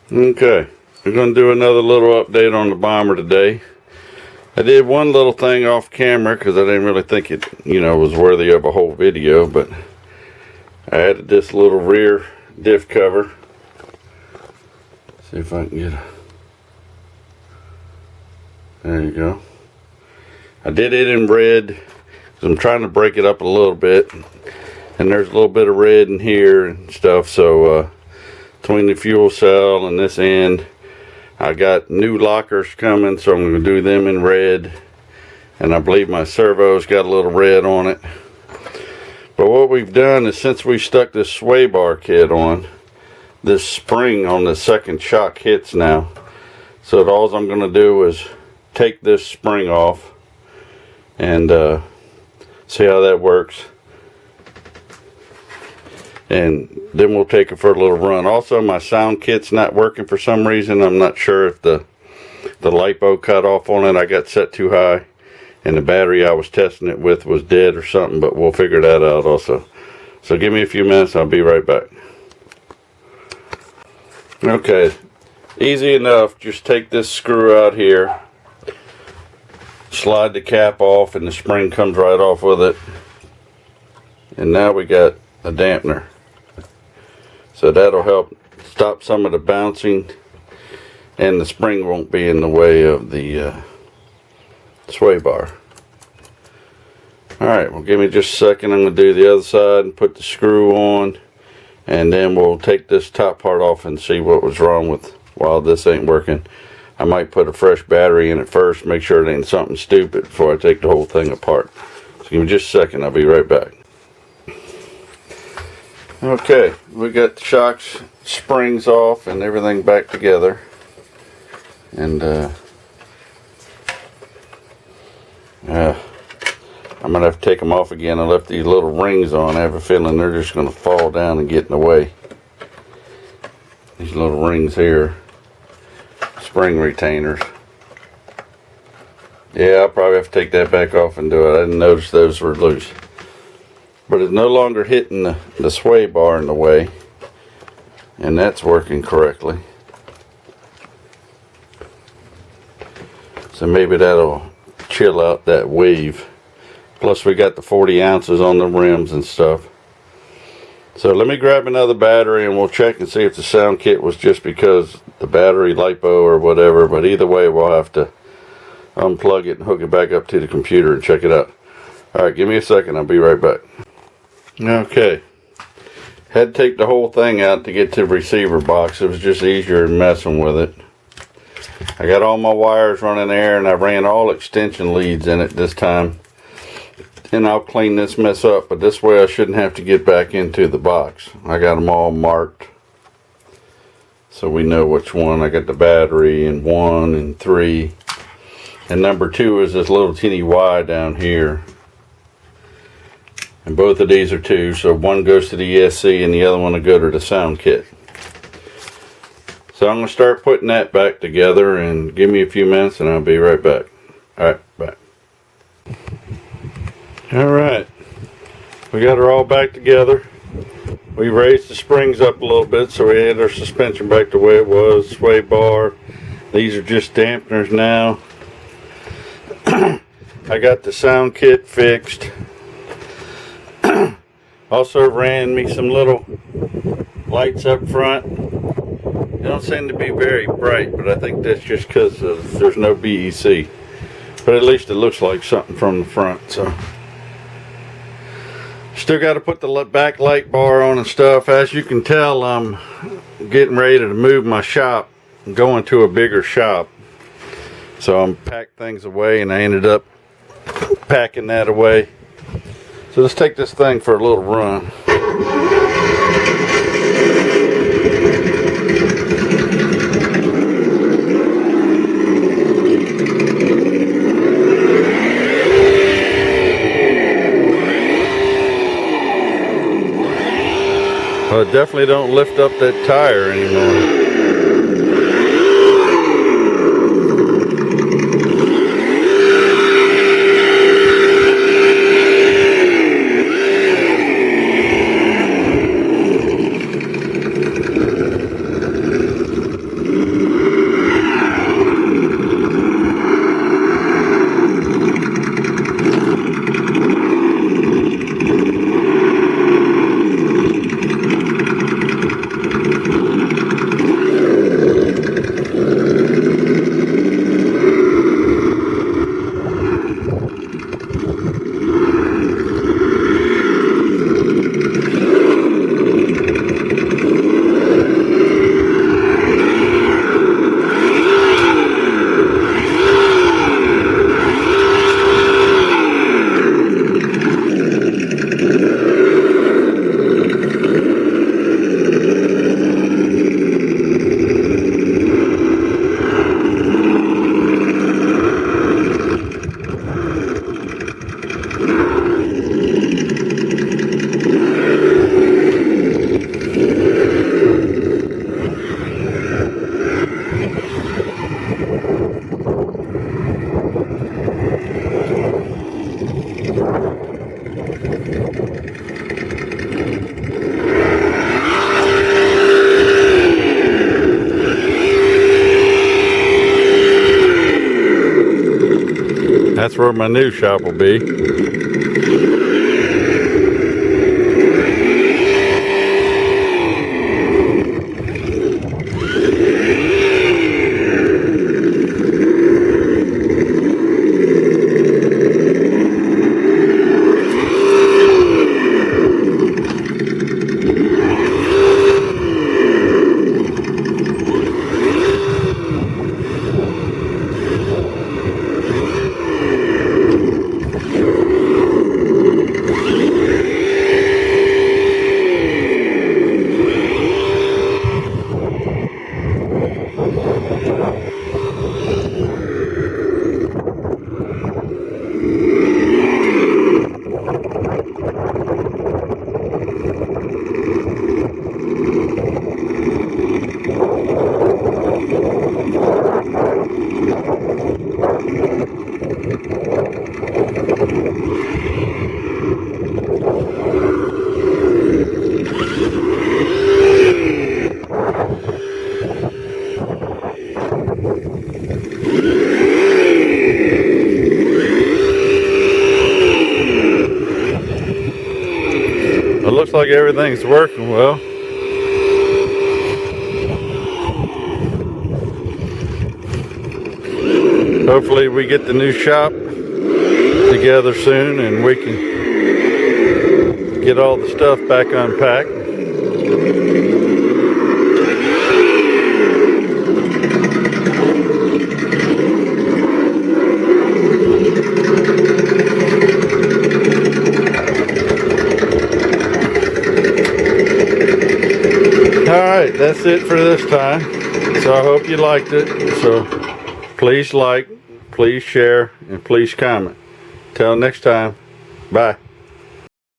Okay, we're going to do another little update on the bomber today. I did one little thing off camera because I didn't really think it, was worthy of a whole video, but I added this little rear diff cover. See if I can get it. There you go. I did it in red because I'm trying to break it up a little bit, and there's a little bit of red in here and stuff, so between the fuel cell and this end, I got new lockers coming, so I'm going to do them in red, and I believe my servo's got a little red on it. But what we've done is, since we stuck this sway bar kit on, this spring on the second shock hits now. So all I'm going to do is take this spring off and see how that works. And then we'll take it for a little run. Also, my sound kit's not working for some reason. I'm not sure if the LiPo cut off on it. I got set too high, and the battery I was testing it with was dead or something, but we'll figure that out also. So give me a few minutes, I'll be right back. Okay, easy enough. Just take this screw out here, slide the cap off, and the spring comes right off with it. And now we got a dampener. So that'll help stop some of the bouncing, and the spring won't be in the way of the sway bar. Alright, well, give me just a second. I'm going to do the other side and put the screw on, and then we'll take this top part off and see what was wrong with while this ain't working. I might put a fresh battery in it first, make sure it ain't something stupid before I take the whole thing apart. So give me just a second, I'll be right back. Okay, we got the shocks, springs off, and everything back together. And I'm going to have to take them off again. I left these little rings on. I have a feeling they're just going to fall down and get in the way. These little rings here, spring retainers. Yeah, I'll probably have to take that back off and do it. I didn't notice those were loose. But it's no longer hitting the sway bar in the way, and that's working correctly. So maybe that'll chill out that wave. Plus we got the 40 ounces on the rims and stuff. So let me grab another battery and we'll check and see if the sound kit was just because the battery LiPo or whatever. But either way, we'll have to unplug it and hook it back up to the computer and check it out. Alright, give me a second, I'll be right back. Okay, had to take the whole thing out to get to the receiver box. It was just easier than messing with it. I got all my wires running there, and I ran all extension leads in it this time. And I'll clean this mess up, but this way I shouldn't have to get back into the box. I got them all marked, so we know which one. I got the battery in 1 and 3. And number 2 is this little teeny Y down here. And both of these are 2, so one goes to the ESC and the other one will go to the sound kit. So I'm going to start putting that back together, and give me a few minutes and I'll be right back. Alright, bye. Alright, we got her all back together. We raised the springs up a little bit, so we had our suspension back the way it was, sway bar. These are just dampeners now. I got the sound kit fixed. Also ran me some little lights up front. They don't seem to be very bright, but I think that's just because there's no BEC. But at least it looks like something from the front. So still got to put the back light bar on and stuff. As you can tell, I'm getting ready to move my shop and going to a bigger shop. So I'm packed things away, and I ended up packing that away. So let's take this thing for a little run. Well, it definitely don't lift up that tire anymore. where my new shop will be. It looks like everything's working well. Hopefully we get the new shop together soon and we can get all the stuff back unpacked. Alright, that's it for this time. So I hope you liked it. So please like, please share, and please comment. Till next time, bye.